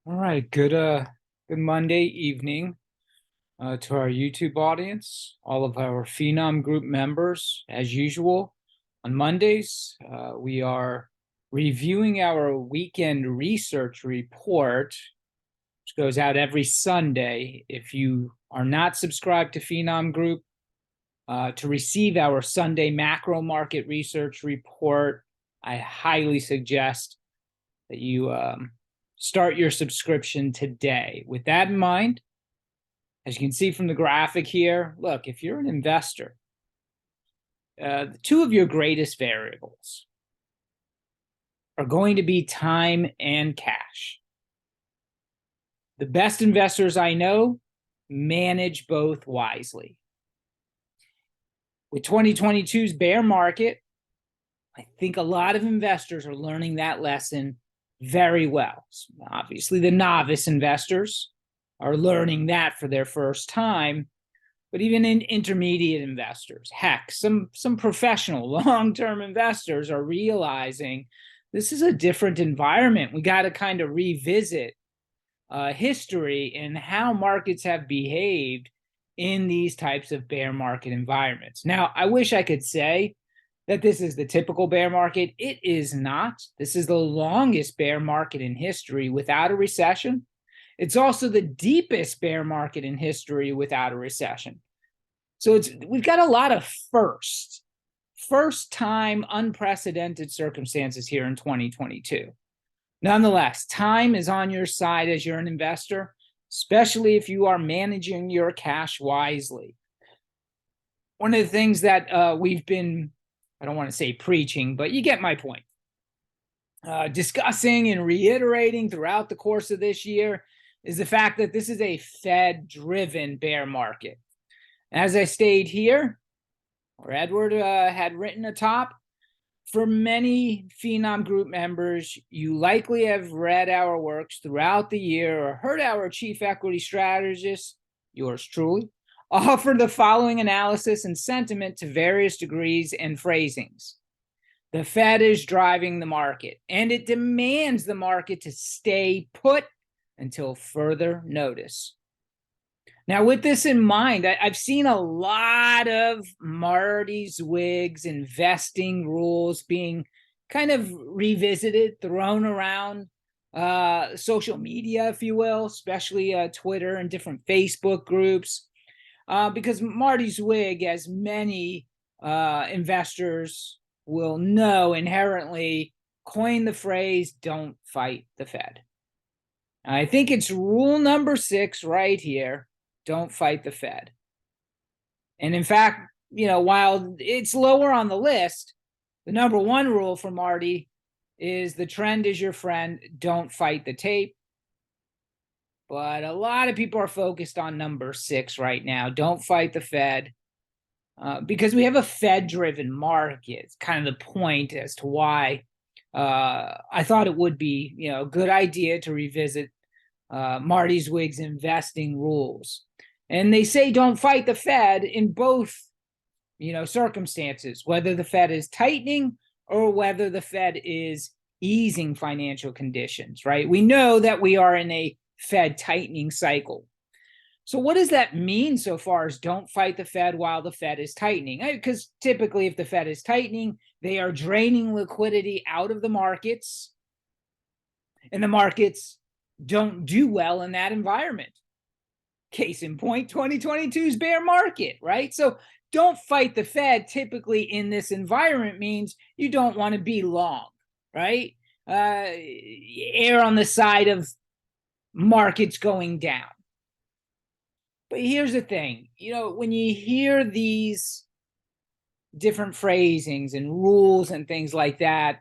All right, good Monday evening to our YouTube audience, all of our Phenom Group members. As usual, on Mondays, we are reviewing our weekend research report, which goes out every Sunday. If you are not subscribed to Phenom Group, to receive our Sunday macro market research report, I highly suggest that you start your subscription today. With that in mind, as you can see from the graphic here, look, if you're an investor, two of your greatest variables are going to be time and cash. The best investors I know manage both wisely. With 2022's bear market, I think a lot of investors are learning that lesson very well. So obviously, the novice investors are learning that for their first time, but even in intermediate investors, heck, some professional long-term investors are realizing this is a different environment. We got to kind of revisit history and how markets have behaved in these types of bear market environments. Now, I wish I could say that this is the typical bear market. It is not. This is the longest bear market in history without a recession. It's also the deepest bear market in history without a recession. So we've got a lot of first time unprecedented circumstances here in 2022. Nonetheless, time is on your side as you're an investor, especially if you are managing your cash wisely. One of the things that we've been, I don't want to say preaching, but you get my point, discussing and reiterating throughout the course of this year is the fact that this is a Fed-driven bear market. As I stated here, or Edward had written atop, for many Phenom Group members, you likely have read our works throughout the year or heard our chief equity strategist, yours truly, offer the following analysis and sentiment to various degrees and phrasings. The Fed is driving the market, and it demands the market to stay put until further notice. Now, with this in mind, I've seen a lot of Marty Zwig's investing rules being kind of revisited, thrown around social media, if you will, especially Twitter and different Facebook groups, because Marty Zwig, as many investors will know inherently, coined the phrase, "Don't fight the Fed." I think it's rule number 6 right here. Don't fight the Fed. And in fact, while it's lower on the list, the number 1 rule for Marty is the trend is your friend. Don't fight the tape. But a lot of people are focused on number 6 right now. Don't fight the Fed. Because we have a Fed-driven market. It's kind of the point as to why I thought it would be a good idea to revisit Marty Zwig's investing rules. And they say don't fight the Fed in both, circumstances, whether the Fed is tightening or whether the Fed is easing financial conditions, right? We know that we are in a Fed tightening cycle. So what does that mean so far as don't fight the Fed while the Fed is tightening? Because typically if the Fed is tightening, they are draining liquidity out of the markets, and the markets don't do well in that environment. Case in point, 2022's bear market, right? So don't fight the Fed typically in this environment means you don't want to be long, right? Err on the side of markets going down. But here's the thing, when you hear these different phrasings and rules and things like that,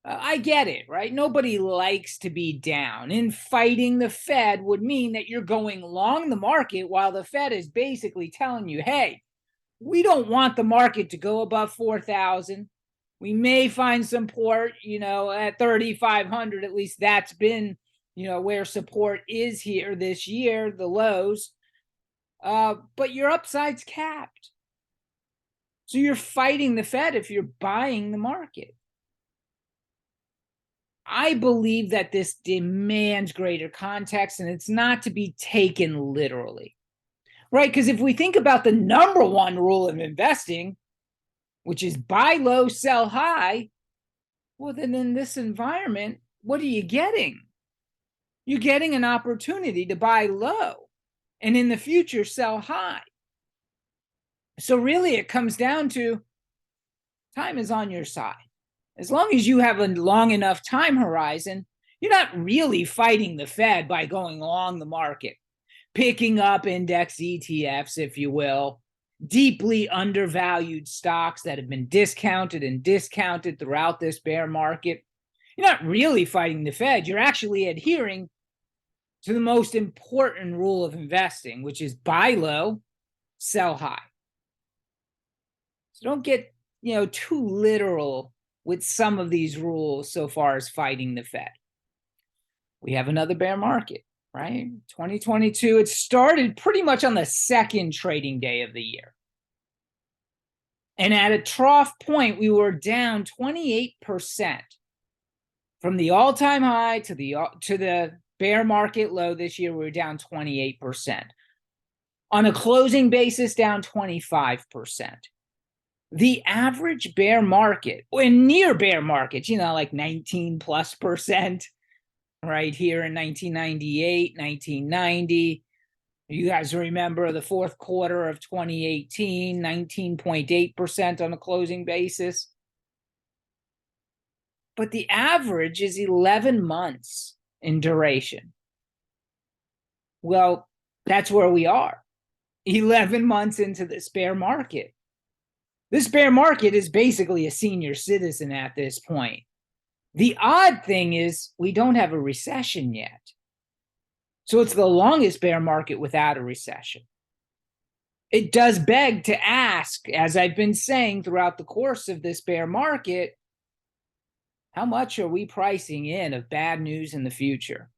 I get it, right? Nobody likes to be down. And fighting the Fed would mean that you're going long the market while the Fed is basically telling you, hey, we don't want the market to go above 4,000. We may find support, at 3,500. At least that's been, where support is here this year, the lows. But your upside's capped. So you're fighting the Fed if you're buying the market. I believe that this demands greater context, and it's not to be taken literally, right? Because if we think about the number one rule of investing, which is buy low, sell high, well, then in this environment, what are you getting? You're getting an opportunity to buy low and in the future sell high. So really it comes down to time is on your side. As long as you have a long enough time horizon, you're not really fighting the Fed by going long the market, picking up index ETFs, if you will, deeply undervalued stocks that have been discounted and discounted throughout this bear market. You're not really fighting the Fed. You're actually adhering to the most important rule of investing, which is buy low, sell high. So don't get, too literal with some of these rules so far as fighting the Fed. We have another bear market, right? 2022, it started pretty much on the second trading day of the year. And at a trough point, we were down 28% from the all-time high to the bear market low this year. We were down 28%. On a closing basis, down 25%. The average bear market, or near bear markets, like 19+%, right here in 1998, 1990. You guys remember the fourth quarter of 2018, 19.8% on a closing basis. But the average is 11 months in duration. Well, that's where we are, 11 months into this bear market. This bear market is basically a senior citizen at this point. The odd thing is we don't have a recession yet. So it's the longest bear market without a recession. It does beg to ask, as I've been saying throughout the course of this bear market, how much are we pricing in of bad news in the future?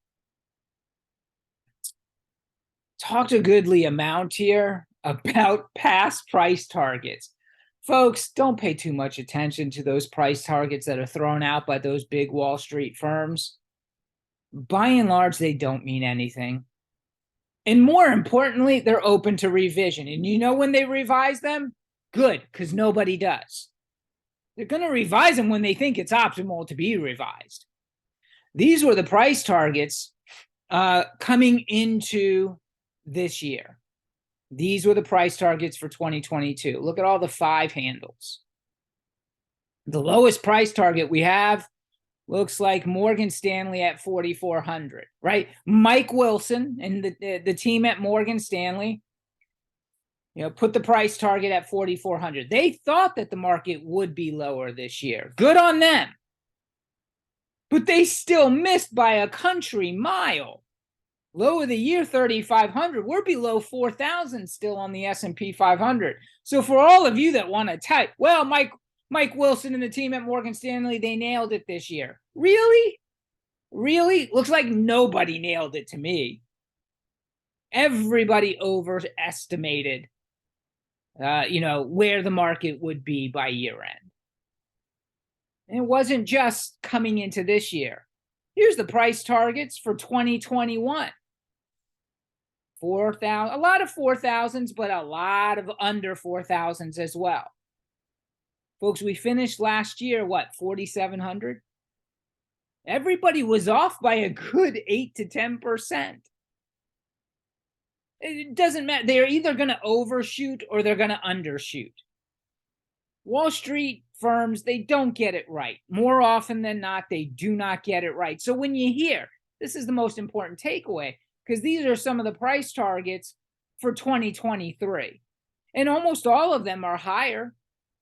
Talked a goodly amount here about past price targets. Folks, don't pay too much attention to those price targets that are thrown out by those big Wall Street firms. By and large, they don't mean anything. And more importantly, they're open to revision. And when they revise them? Good, because nobody does. They're going to revise them when they think it's optimal to be revised. These were the price targets coming into this year. These were the price targets for 2022. Look at all the 5 handles. The lowest price target we have looks like Morgan Stanley at 4,400, right? Mike Wilson and the team at Morgan Stanley, put the price target at 4,400. They thought that the market would be lower this year. Good on them. But they still missed by a country mile. Low of the year, 3,500. We're below 4,000 still on the S&P 500. So for all of you that want to type, well, Mike Wilson and the team at Morgan Stanley, they nailed it this year. Really? Really? Looks like nobody nailed it to me. Everybody overestimated, where the market would be by year end. And it wasn't just coming into this year. Here's the price targets for 2021. 4,000, a lot of 4,000s, but a lot of under 4,000s as well. Folks, we finished last year, 4,700? Everybody was off by a good 8 to 10%. It doesn't matter. They're either going to overshoot or they're going to undershoot. Wall Street firms, they don't get it right. More often than not, they do not get it right. So when you hear, this is the most important takeaway, because these are some of the price targets for 2023. And almost all of them are higher.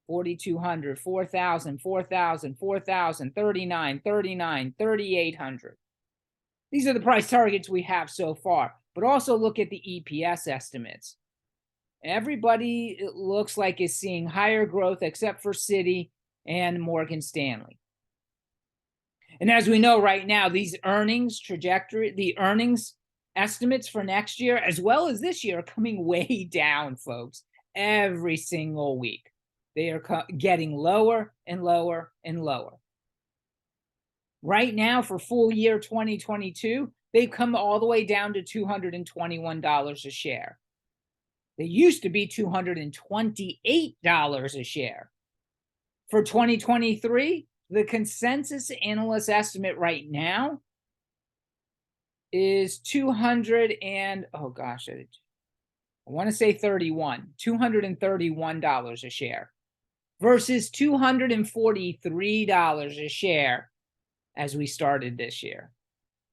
4,200, 4,000, 4,000, 4,000, 39, 39, 3,800. These are the price targets we have so far. But also look at the EPS estimates. Everybody, it looks like, is seeing higher growth except for Citi and Morgan Stanley. And as we know right now, these earnings trajectory, the earnings estimates for next year, as well as this year, are coming way down, folks, every single week. They are getting lower and lower and lower. Right now, for full year 2022, they've come all the way down to $221 a share. They used to be $228 a share. For 2023, the consensus analyst estimate right now is $231 a share versus $243 a share as we started this year.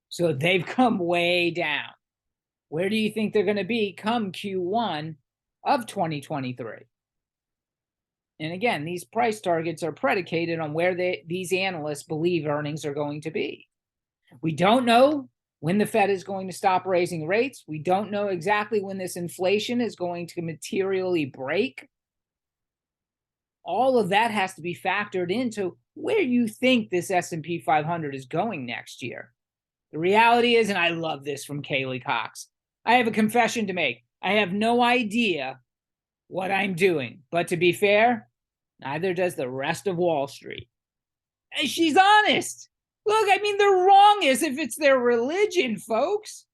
So they've come way down. Where do you think they're going to be come Q1 of 2023? And again, these price targets are predicated on where these analysts believe earnings are going to be. We don't know when the Fed is going to stop raising rates. We don't know exactly when this inflation is going to materially break. All of that has to be factored into where you think this S&P 500 is going next year. The reality is, and I love this from Kaylee Cox, I have a confession to make. I have no idea what I'm doing. But to be fair, neither does the rest of Wall Street. And she's honest. Look, I mean, they're wrong as if it's their religion, folks.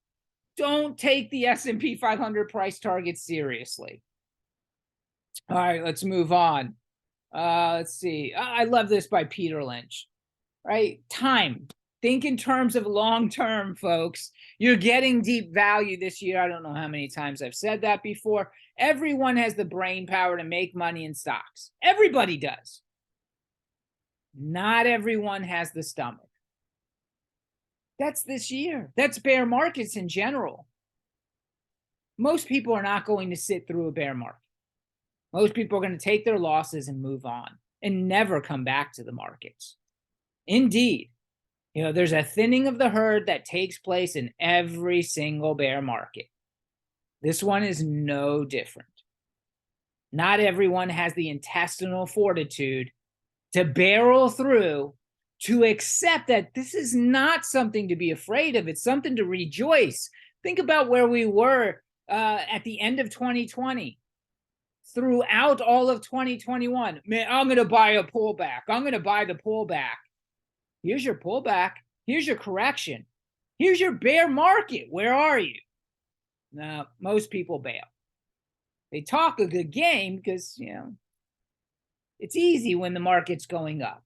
Don't take the S&P 500 price target seriously. All right, let's move on. Let's see. I love this by Peter Lynch, right? Time. Think in terms of long-term, folks. You're getting deep value this year. I don't know how many times I've said that before. Everyone has the brain power to make money in stocks. Everybody does. Not everyone has the stomach. That's this year. That's bear markets in general. Most people are not going to sit through a bear market. Most people are going to take their losses and move on and never come back to the markets. Indeed. There's a thinning of the herd that takes place in every single bear market. This one is no different. Not everyone has the intestinal fortitude to barrel through, to accept that this is not something to be afraid of. It's something to rejoice. Think about where we were at the end of 2020. Throughout all of 2021, man, I'm going to buy a pullback. I'm going to buy the pullback. Here's your pullback. Here's your correction. Here's your bear market. Where are you? Now, most people bail. They talk a good game because, it's easy when the market's going up.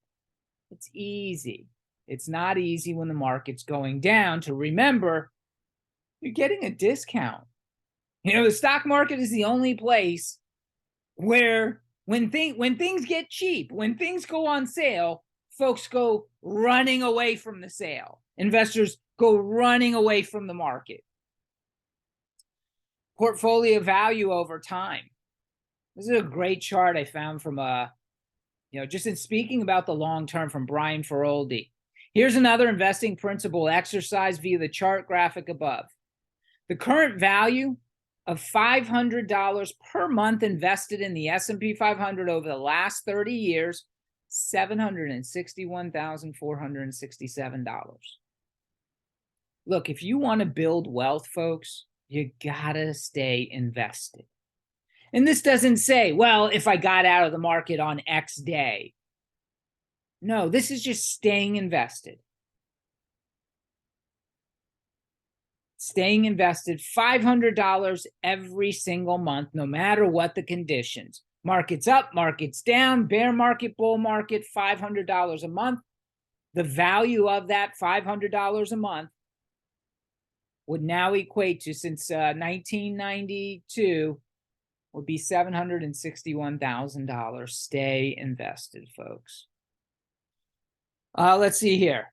It's easy. It's not easy when the market's going down to remember you're getting a discount. The stock market is the only place where when things get cheap, when things go on sale, folks go running away from the sale. Investors go running away from the market. Portfolio value over time. This is a great chart I found from just in speaking about the long term from Brian Feroldi. Here's another investing principle exercise via the chart graphic above. The current value of $500 per month invested in the S&P 500 over the last 30 years, $761,467. Look, if you want to build wealth, folks, you gotta stay invested. And this doesn't say, well, if I got out of the market on X day. No, this is just staying invested. Staying invested, $500 every single month, no matter what the conditions. Market's up, market's down, bear market, bull market, $500 a month. The value of that $500 a month would now equate to, since 1992, would be $761,000. Stay invested, folks. Let's see here.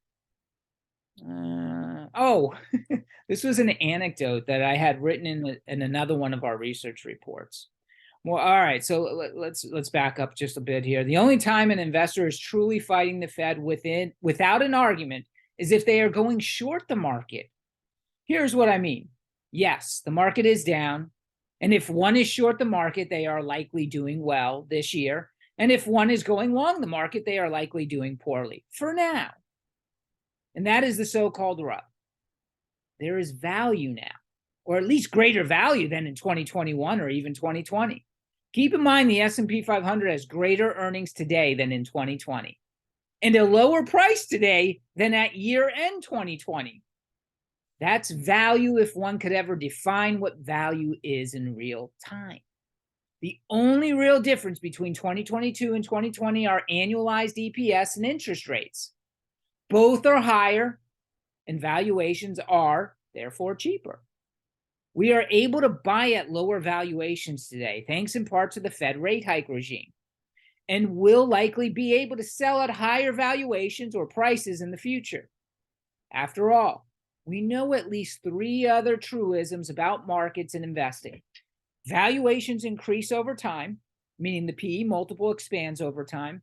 This was an anecdote that I had written in another one of our research reports. Well, all right, so let's back up just a bit here. The only time an investor is truly fighting the Fed without an argument is if they are going short the market. Here's what I mean. Yes, the market is down. And if one is short the market, they are likely doing well this year. And if one is going long the market, they are likely doing poorly for now. And that is the so-called rub. There is value now, or at least greater value than in 2021 or even 2020. Keep in mind the S&P 500 has greater earnings today than in 2020. and a lower price today than at year end 2020. That's value if one could ever define what value is in real time. The only real difference between 2022 and 2020 are annualized EPS and interest rates. Both are higher, and valuations are therefore cheaper. We are able to buy at lower valuations today, thanks in part to the Fed rate hike regime, and will likely be able to sell at higher valuations or prices in the future. After all, we know at least 3 other truisms about markets and investing. Valuations increase over time, meaning the PE multiple expands over time,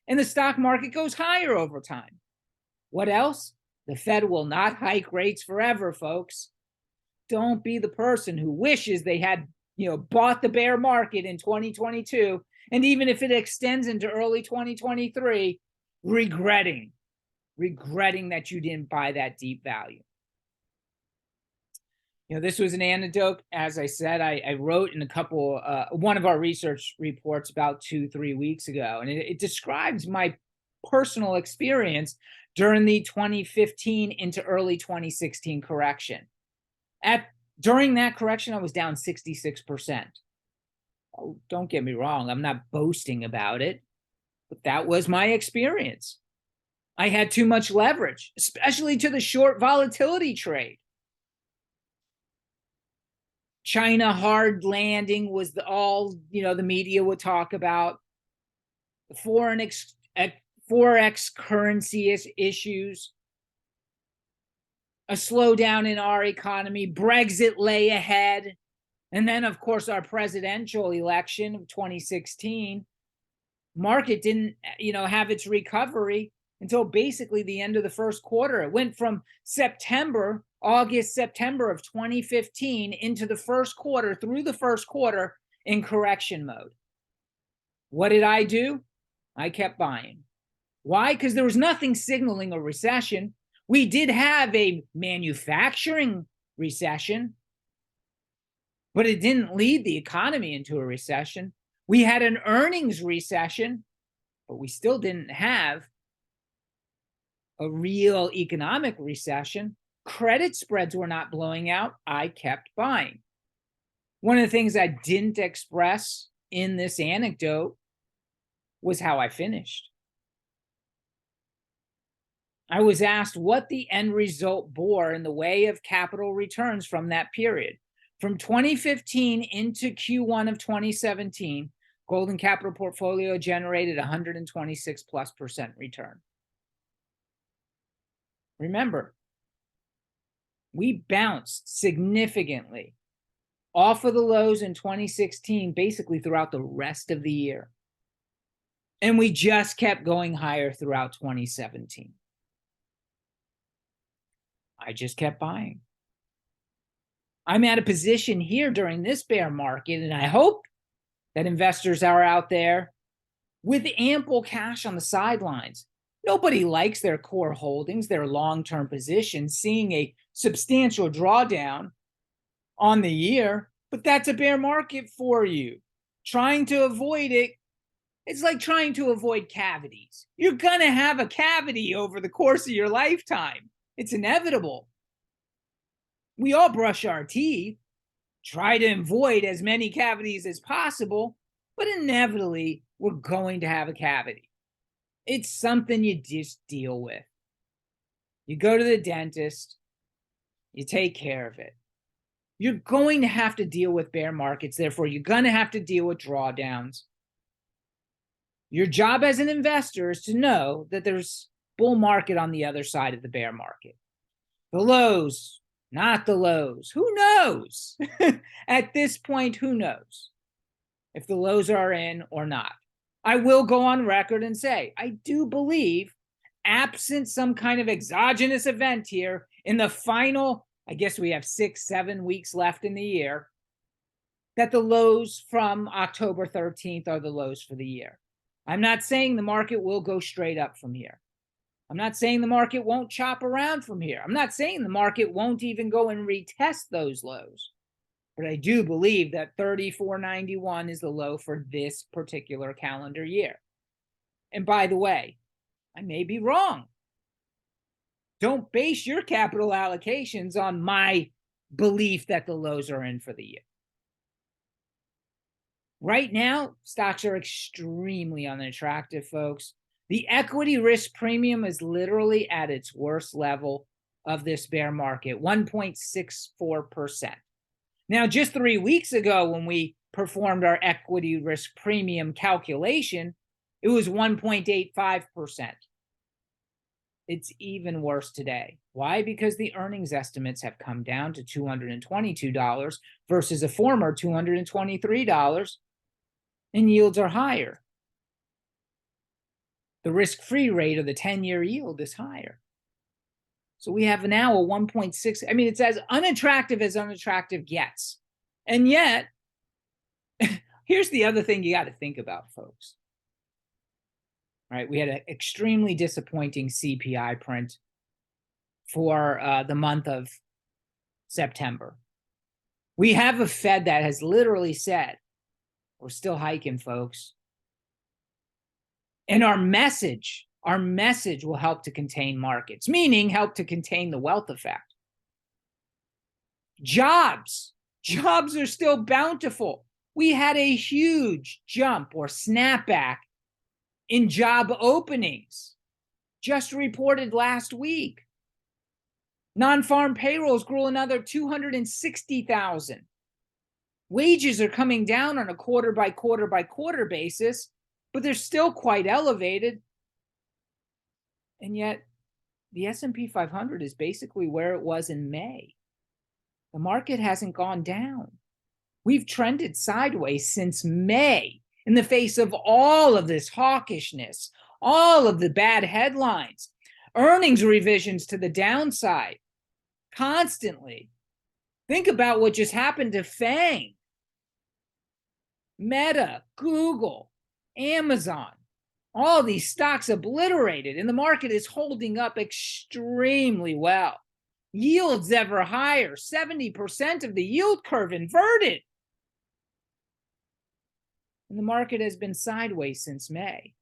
and the stock market goes higher over time. What else? The Fed will not hike rates forever, folks. Don't be the person who wishes they had, bought the bear market in 2022, and even if it extends into early 2023, regretting that you didn't buy that deep value. This was an anecdote. As I said, I wrote in one of our research reports about 2-3 weeks ago, and it describes my personal experience during the 2015 into early 2016 correction. During that correction, I was down 66%. Oh, don't get me wrong, I'm not boasting about it, but that was my experience. I had too much leverage, especially to the short volatility trade. China hard landing was the media would talk about. The Forex currency issues, a slowdown in our economy, Brexit lay ahead, and then, of course, our presidential election of 2016. Market didn't, have its recovery until basically the end of the first quarter. It went from August, September of 2015 into the first quarter, through the first quarter in correction mode. What did I do? I kept buying. Why? Because there was nothing signaling a recession. We did have a manufacturing recession, but it didn't lead the economy into a recession. We had an earnings recession, but we still didn't have a real economic recession. Credit spreads were not blowing out. I kept buying. One of the things I didn't express in this anecdote was how I finished. I was asked what the end result bore in the way of capital returns from that period. From 2015 into Q1 of 2017, Golden Capital Portfolio generated 126+% return. Remember, we bounced significantly off of the lows in 2016, basically throughout the rest of the year. And we just kept going higher throughout 2017. I just kept buying. I'm at a position here during this bear market, and I hope that investors are out there with ample cash on the sidelines. Nobody likes their core holdings, their long-term positions, seeing a substantial drawdown on the year, but that's a bear market for you. Trying to avoid it, it's like trying to avoid cavities. You're going to have a cavity over the course of your lifetime. It's inevitable. We all brush our teeth, try to avoid as many cavities as possible, but inevitably we're going to have a cavity. It's something you just deal with. You go to the dentist, you take care of it. You're going to have to deal with bear markets, therefore you're going to have to deal with drawdowns. Your job as an investor is to know that there's bull market on the other side of the bear market. The lows, not the lows. Who knows? At this point, who knows if the lows are in or not? I will go on record and say, I do believe, absent some kind of exogenous event here in the final, I guess we have 6-7 weeks left in the year, that the lows from October 13th are the lows for the year. I'm not saying the market will go straight up from here. I'm not saying the market won't chop around from here. I'm not saying the market won't even go and retest those lows. But I do believe that 34.91 is the low for this particular calendar year. And by the way, I may be wrong. Don't base your capital allocations on my belief that the lows are in for the year. Right now, stocks are extremely unattractive, folks. The equity risk premium is literally at its worst level of this bear market, 1.64%. Now, just 3 weeks ago, when we performed our equity risk premium calculation, it was 1.85%. It's even worse today. Why? Because the earnings estimates have come down to $222 versus a former $223, and yields are higher. The risk-free rate of the 10-year yield is higher. So we have now a 1.6. I mean, it's as unattractive gets. And yet, here's the other thing you got to think about, folks. Right? We had an extremely disappointing CPI print for the month of September. We have a Fed that has literally said, we're still hiking, folks. And our message will help to contain markets, meaning help to contain the wealth effect. Jobs are still bountiful. We had a huge jump or snapback in job openings, just reported last week. Non-farm payrolls grew another 260,000. Wages are coming down on a quarter by quarter basis, but they're still quite elevated. And yet the S&P 500 is basically where it was in May. The market hasn't gone down. We've trended sideways since May in the face of all of this hawkishness, all of the bad headlines, earnings revisions to the downside, constantly. Think about what just happened to FANG, Meta, Google, Amazon. All these stocks obliterated, and the market is holding up extremely well. Yields ever higher, 70% of the yield curve inverted. And the market has been sideways since May.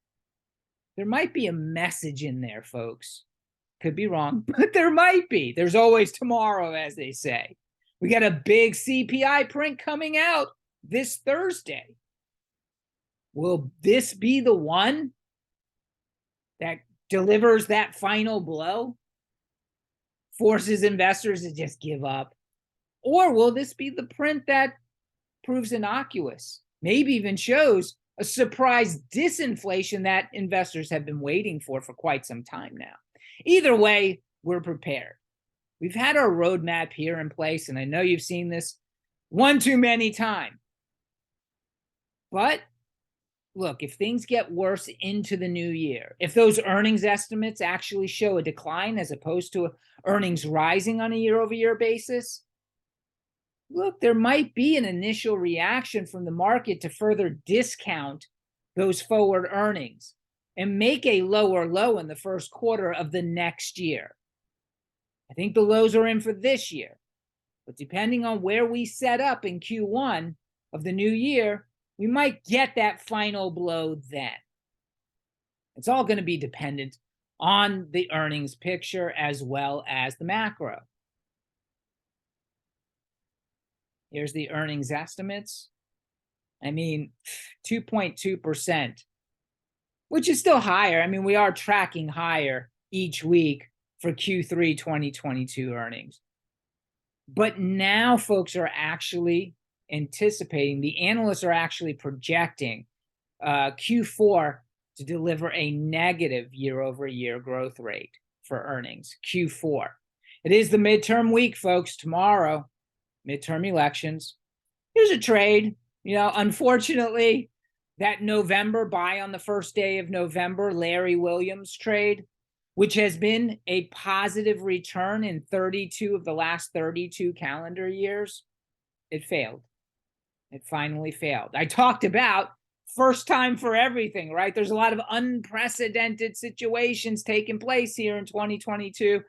There might be a message in there, folks. Could be wrong, but there might be. There's always tomorrow, as they say. We got a big CPI print coming out this Thursday. Will this be the one that delivers that final blow? Forces investors to just give up? Or will this be the print that proves innocuous? Maybe even shows a surprise disinflation that investors have been waiting for quite some time now. Either way, we're prepared. We've had our roadmap here in place, and I know you've seen this one too many times. But look, if things get worse into the new year, if those earnings estimates actually show a decline as opposed to earnings rising on a year-over-year basis, look, there might be an initial reaction from the market to further discount those forward earnings and make a lower low in the first quarter of the next year. I think the lows are in for this year, but depending on where we set up in Q1 of the new year, we might get that final blow then. It's all going to be dependent on the earnings picture as well as the macro. Here's the earnings estimates. I mean, 2.2%, which is still higher. I mean, we are tracking higher each week for Q3 2022 earnings. But now folks are actually anticipating, the analysts are actually projecting Q4 to deliver a negative year-over-year growth rate for earnings, Q4. It is the midterm week, folks, tomorrow, midterm elections. Here's a trade. You know, unfortunately, that November buy on the first day of November, Larry Williams trade, which has been a positive return in 32 of the last 32 calendar years, it failed. It finally failed. I talked about first time for everything, right? There's a lot of unprecedented situations taking place here in 2022.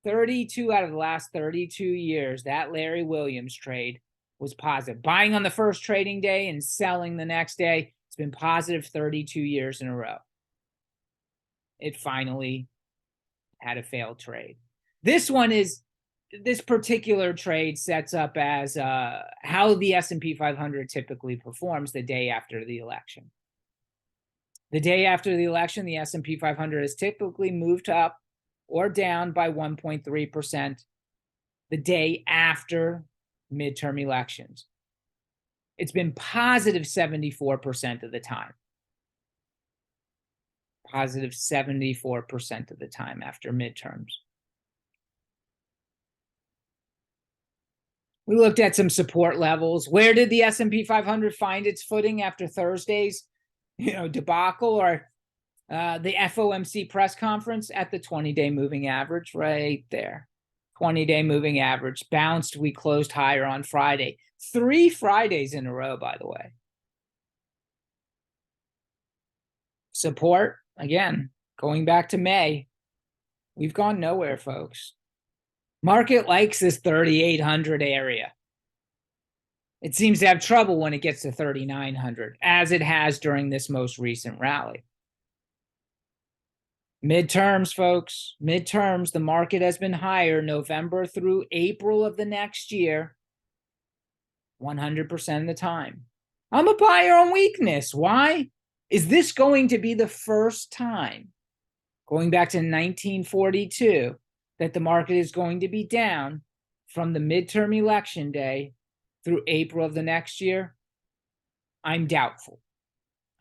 32 out of the last 32 years, that Larry Williams trade was positive. Buying on the first trading day and selling the next day, it's been positive 32 years in a row. it finally had a failed trade. This particular trade sets up as how the S&P 500 typically performs the day after the election. The day after the election, the S&P 500 is typically moved up or down by 1.3% the day after midterm elections. It's been positive 74% of the time. Positive 74% of the time after midterms. We looked at some support levels. Where did the S&P 500 find its footing after Thursday's, debacle, or the FOMC press conference? At the 20-day moving average, right there. 20-day moving average bounced. We closed higher on Friday. 3 Fridays in a row, by the way. Support, again, going back to May. We've gone nowhere, folks. Market likes this 3,800 area. It seems to have trouble when it gets to 3,900, as it has during this most recent rally. Midterms, folks, midterms, the market has been higher November through April of the next year, 100% of the time. I'm a buyer on weakness. Why? Is this going to be the first time, going back to 1942, that the market is going to be down from the midterm election day through April of the next year? I'm doubtful.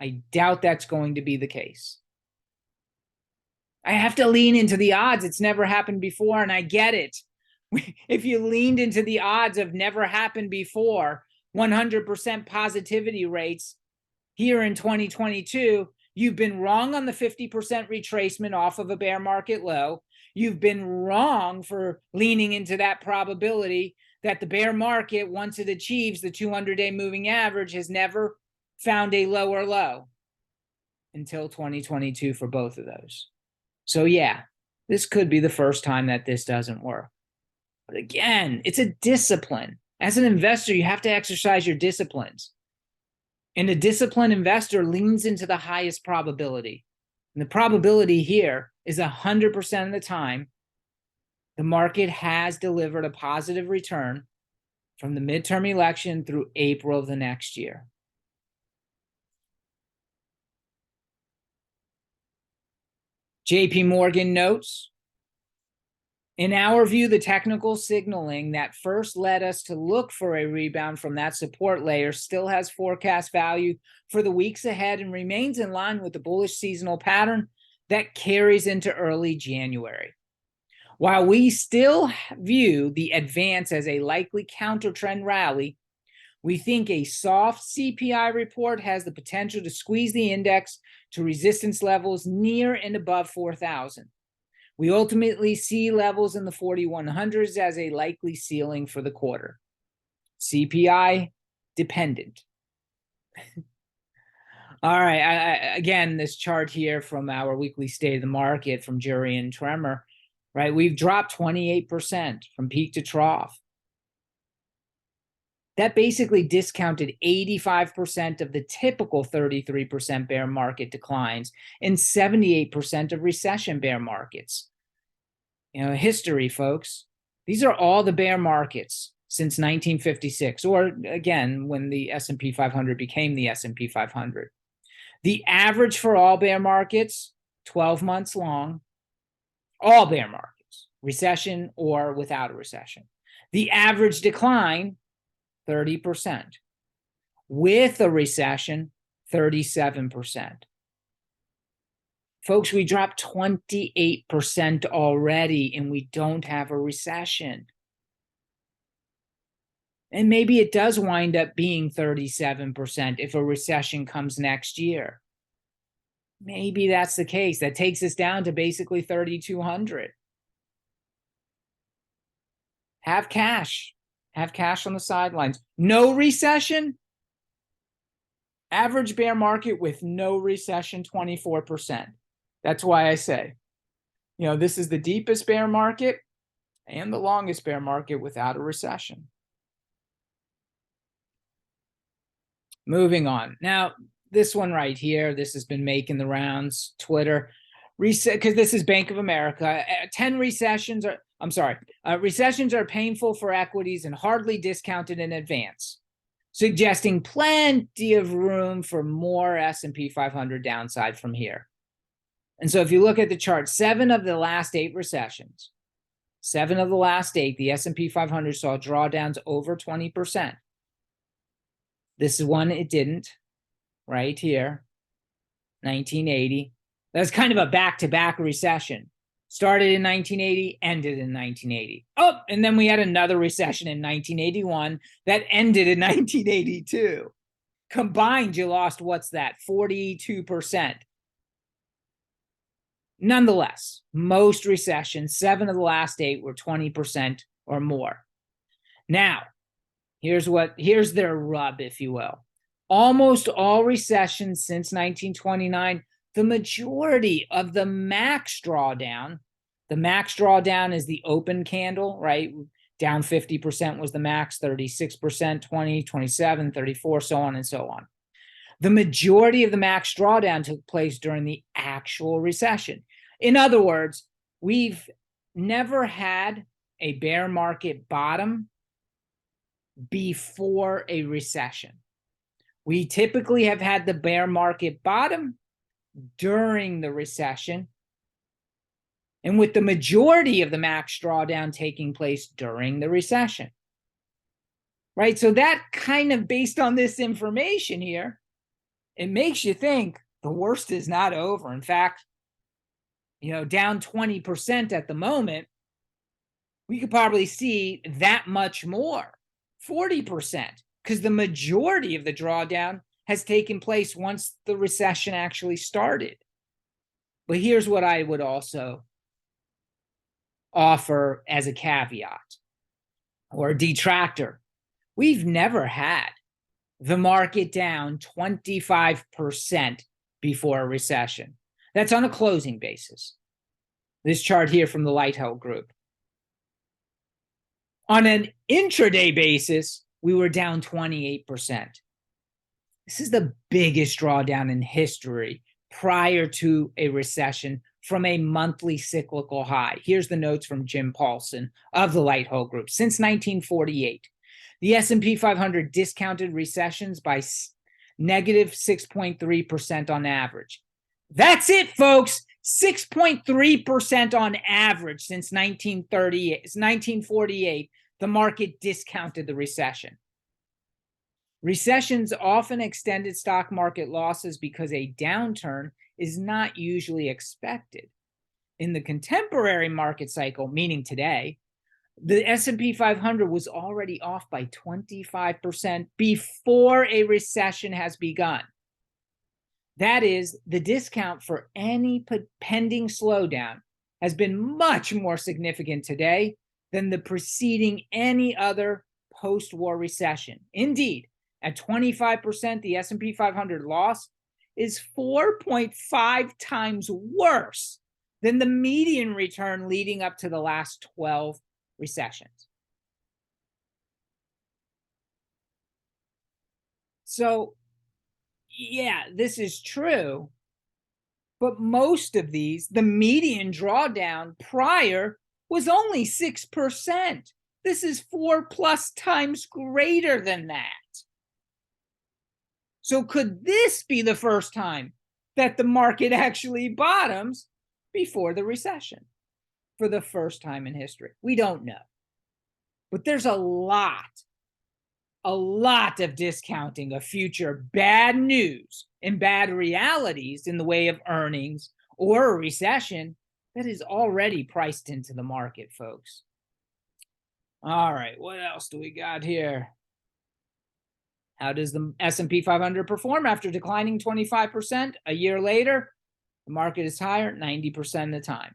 I doubt that's going to be the case. I have to lean into the odds. It's never happened before, and I get it. If you leaned into the odds of never happened before, 100% positivity rates here in 2022, you've been wrong on the 50% retracement off of a bear market low. You've been wrong for leaning into that probability that the bear market, once it achieves the 200-day moving average, has never found a lower low until 2022 for both of those. So yeah, this could be the first time that this doesn't work. But again, it's a discipline. As an investor, you have to exercise your disciplines. And a disciplined investor leans into the highest probability. And the probability here is 100% of the time the market has delivered a positive return from the midterm election through April of the next year. JP Morgan notes, in our view, the technical signaling that first led us to look for a rebound from that support layer still has forecast value for the weeks ahead and remains in line with the bullish seasonal pattern that carries into early January. While we still view the advance as a likely counter-trend rally, we think a soft CPI report has the potential to squeeze the index to resistance levels near and above 4,000. We ultimately see levels in the 4,100s as a likely ceiling for the quarter. CPI dependent. All right, again, this chart here from our weekly state of the market from Jury and Tremor, right? We've dropped 28% from peak to trough. That basically discounted 85% of the typical 33% bear market declines and 78% of recession bear markets. History, folks. These are all the bear markets since 1956, or again, when the S&P 500 became the S&P 500. The average for all bear markets, 12 months long, all bear markets, recession or without a recession. The average decline, 30%. With a recession, 37%. Folks, we dropped 28% already, and we don't have a recession. And maybe it does wind up being 37% if a recession comes next year. Maybe that's the case. That takes us down to basically 3,200. Have cash. Have cash on the sidelines. No recession. Average bear market with no recession, 24%. That's why I say, this is the deepest bear market and the longest bear market without a recession. Moving on. Now, this one right here, this has been making the rounds, Twitter. because this is Bank of America. 10 recessions are, I'm sorry, recessions are painful for equities and hardly discounted in advance, suggesting plenty of room for more S&P 500 downside from here. And so if you look at the chart, 7 of the last 8 recessions, 7 of the last 8, the S&P 500 saw drawdowns over 20%. This is one it didn't, right here, 1980. That's kind of a back-to-back recession. Started in 1980, ended in 1980. Oh, and then we had another recession in 1981 that ended in 1982. Combined, you lost, what's that, 42%. Nonetheless, most recessions, 7 of the last 8 were 20% or more. Now, here's their rub, if you will. Almost all recessions since 1929, the majority of the max drawdown is the open candle, right? Down 50% was the max, 36%, 20, 27, 34, so on and so on. The majority of the max drawdown took place during the actual recession. In other words, we've never had a bear market bottom before a recession. We typically have had the bear market bottom during the recession, and with the majority of the max drawdown taking place during the recession. Right? So that kind of, based on this information here, it makes you think the worst is not over. In fact, down 20% at the moment, we could probably see that much more, 40%, because the majority of the drawdown has taken place once the recession actually started. But here's what I would also offer as a caveat or a detractor. We've never had the market down 25% before a recession. That's on a closing basis. This chart here from the Lighthill Group. On an intraday basis, we were down 28%. This is the biggest drawdown in history prior to a recession from a monthly cyclical high. Here's the notes from Jim Paulson of the Lighthill Group. Since 1948, the S&P 500 discounted recessions by negative 6.3% on average. That's it, folks. 6.3% on average since 1948. The market discounted the recession. Recessions often extended stock market losses because a downturn is not usually expected. In the contemporary market cycle, meaning today, the S&P 500 was already off by 25% before a recession has begun. That is, the discount for any pending slowdown has been much more significant today than the preceding any other post-war recession. Indeed, at 25%, the S&P 500 loss is 4.5 times worse than the median return leading up to the last 12 recessions. So, yeah, this is true, but most of these, the median drawdown prior was only 6%. This is 4+ times greater than that. So could this be the first time that the market actually bottoms before the recession for the first time in history? We don't know. But there's a lot of discounting of future bad news and bad realities in the way of earnings or a recession that is already priced into the market, folks. All right, what else do we got here? How does the S&P 500 perform after declining 25%? A year later, the market is higher 90% of the time.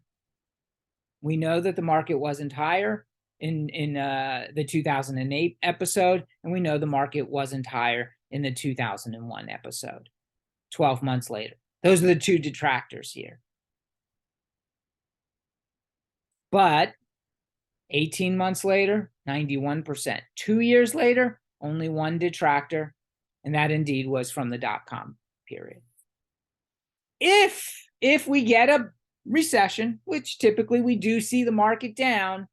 We know that the market wasn't higher in the 2008 episode, and we know the market wasn't higher in the 2001 episode, 12 months later. Those are the two detractors here. But 18 months later, 91%. 2 years later, only one detractor, and that indeed was from the dot-com period. If we get recession, which typically we do see the market down,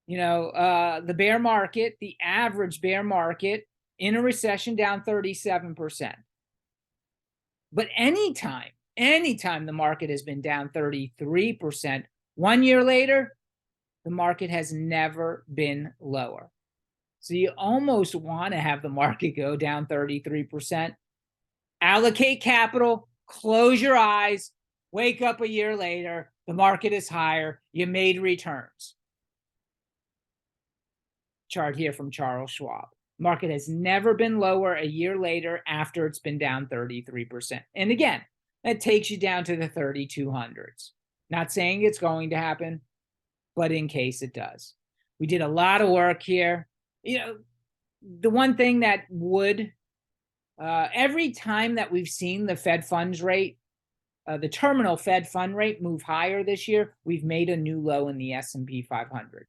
the bear market, the average bear market in a recession down 37%. But anytime the market has been down 33%, 1 year later, the market has never been lower. So you almost want to have the market go down 33%. Allocate capital, close your eyes, wake up a year later, the market is higher, you made returns. Chart here from Charles Schwab. Market has never been lower a year later after it's been down 33%. And again, that takes you down to the 3200s. Not saying it's going to happen, but in case it does. We did a lot of work here. The one thing that would, every time that we've seen the Fed funds rate, the terminal Fed fund rate move higher this year, we've made a new low in the S&P 500.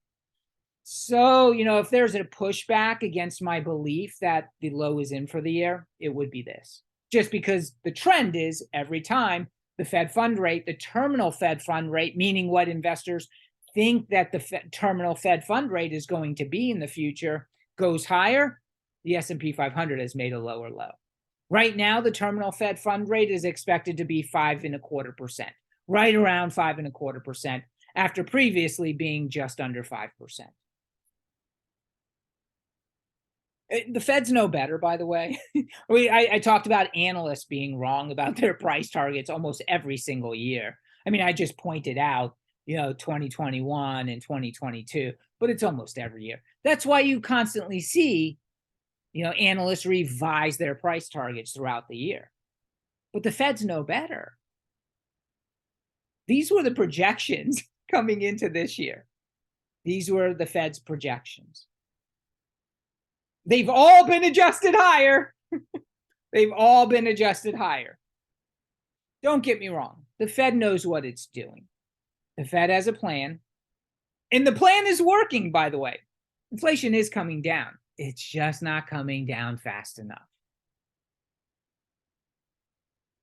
So, if there's a pushback against my belief that the low is in for the year, it would be this. Just because the trend is every time the Fed fund rate, the terminal Fed fund rate, meaning what investors think that the terminal Fed fund rate is going to be in the future, goes higher, the S&P 500 has made a lower low. Right now, the terminal Fed fund rate is expected to be 5.25%, right around 5.25%, after previously being just under 5%. The Feds know better, by the way. I talked about analysts being wrong about their price targets almost every single year. I mean, I just pointed out, 2021 and 2022, but it's almost every year. That's why you constantly see, analysts revise their price targets throughout the year. But the Feds know better. These were the projections coming into this year. These were the Fed's projections. They've all been adjusted higher. They've all been adjusted higher. Don't get me wrong. The Fed knows what it's doing. The Fed has a plan. And the plan is working, by the way. Inflation is coming down. It's just not coming down fast enough.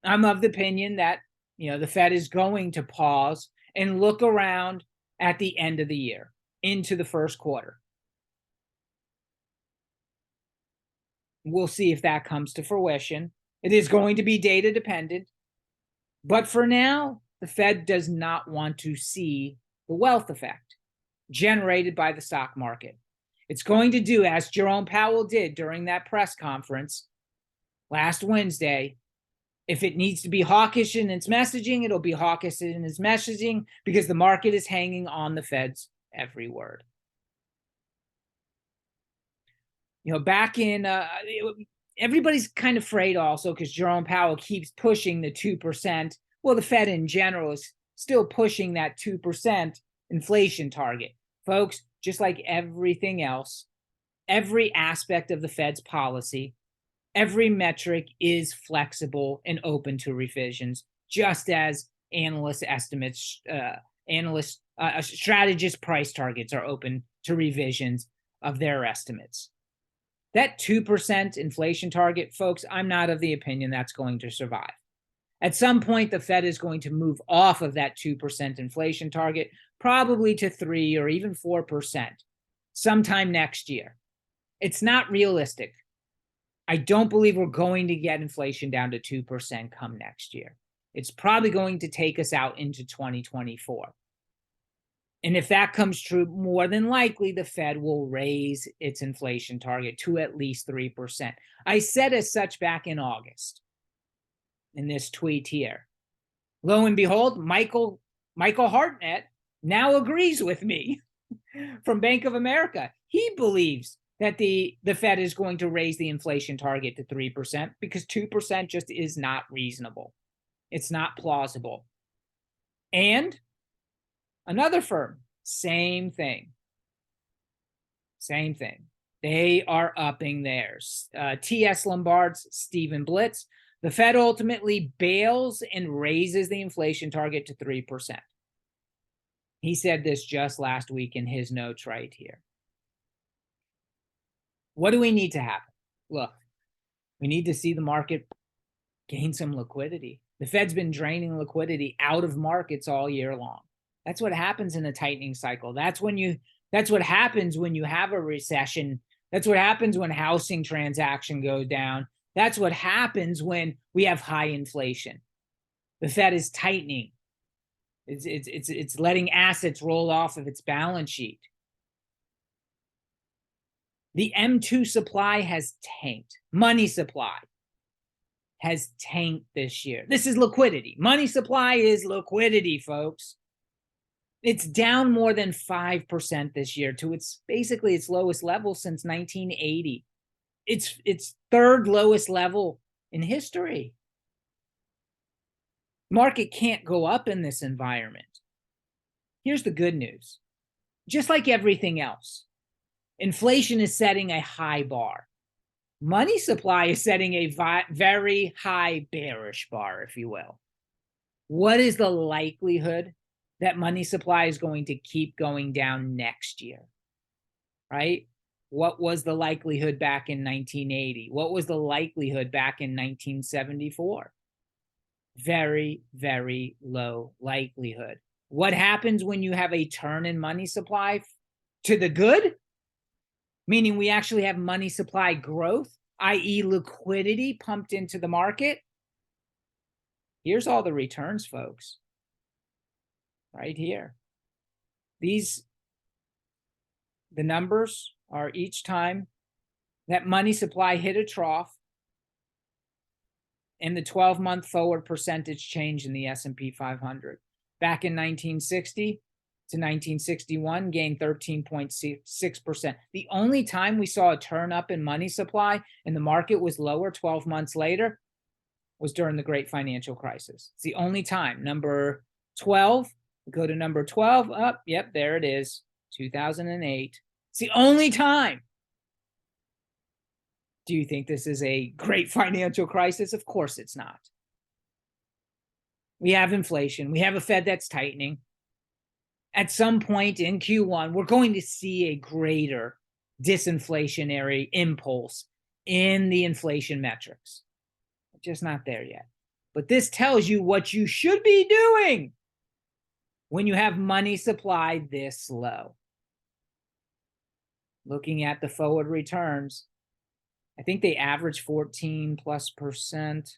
I'm of the opinion that, the Fed is going to pause and look around at the end of the year into the first quarter. We'll see if that comes to fruition. It is going to be data dependent. But for now, the Fed does not want to see the wealth effect generated by the stock market. It's going to do, as Jerome Powell did during that press conference last Wednesday, if it needs to be hawkish in its messaging, it'll be hawkish in its messaging because the market is hanging on the Fed's every word. Back in, everybody's kind of afraid also because Jerome Powell keeps pushing the 2%. Well, the Fed in general is still pushing that 2% inflation target. Folks, just like everything else, every aspect of the Fed's policy, every metric is flexible and open to revisions, just as analyst estimates, strategist price targets are open to revisions of their estimates. That 2% inflation target, folks, I'm not of the opinion that's going to survive. At some point, the Fed is going to move off of that 2% inflation target, probably to 3 or even 4% sometime next year. It's not realistic. I don't believe we're going to get inflation down to 2% come next year. It's probably going to take us out into 2024. And if that comes true, more than likely, the Fed will raise its inflation target to at least 3%. I said as such back in August in this tweet here. Lo and behold, Michael Hartnett now agrees with me from Bank of America. He believes that the Fed is going to raise the inflation target to 3% because 2% just is not reasonable. It's not plausible. And another firm, same thing. Same thing. They are upping theirs. TS Lombard's Stephen Blitz. The Fed ultimately bails and raises the inflation target to 3%. He said this just last week in his notes right here. What do we need to happen? Look, we need to see the market gain some liquidity. The Fed's been draining liquidity out of markets all year long. That's what happens in a tightening cycle. That's what happens when you have a recession. That's what happens when housing transaction goes down. That's what happens when we have high inflation. The Fed is tightening. It's letting assets roll off of its balance sheet. The M2 supply has tanked. Money supply has tanked this year. This is liquidity. Money supply is liquidity, folks. It's down more than 5% this year to basically its lowest level since 1980. It's third lowest level in history. Market can't go up in this environment. Here's the good news. Just like everything else, inflation is setting a high bar. Money supply is setting a very high bearish bar, if you will. What is the likelihood that money supply is going to keep going down next year? Right? What was the likelihood back in 1980? What was the likelihood back in 1974? Very, very low likelihood. What happens when you have a turn in money supply to the good? Meaning we actually have money supply growth, i.e. liquidity pumped into the market. Here's all the returns, folks. Right here. The numbers are each time that money supply hit a trough and the 12-month forward percentage change in the S&P 500. Back in 1960 to 1961, gained 13.6%. The only time we saw a turn up in money supply and the market was lower 12 months later was during the Great Financial Crisis. It's the only time. Number 12, go to number 12, up, yep, there it is, 2008. It's the only time. Do you think this is a great financial crisis? Of course it's not. We have inflation. We have a Fed that's tightening. At some point in Q1, we're going to see a greater disinflationary impulse in the inflation metrics. We're just not there yet. But this tells you what you should be doing when you have money supply this low. Looking at the forward returns, I think they average 14+%.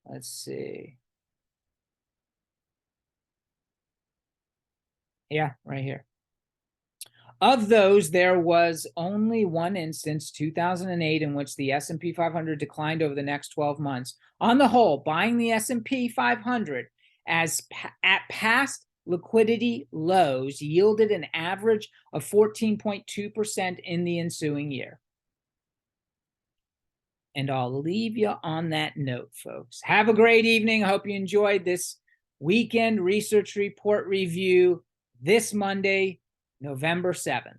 Let's see. Yeah, right here. Of those, there was only one instance, 2008, in which the S&P 500 declined over the next 12 months. On the whole, buying the S&P 500 at past liquidity lows yielded an average of 14.2% in the ensuing year. And I'll leave you on that note, folks. Have a great evening. I hope you enjoyed this weekend research report review this Monday, November 7th.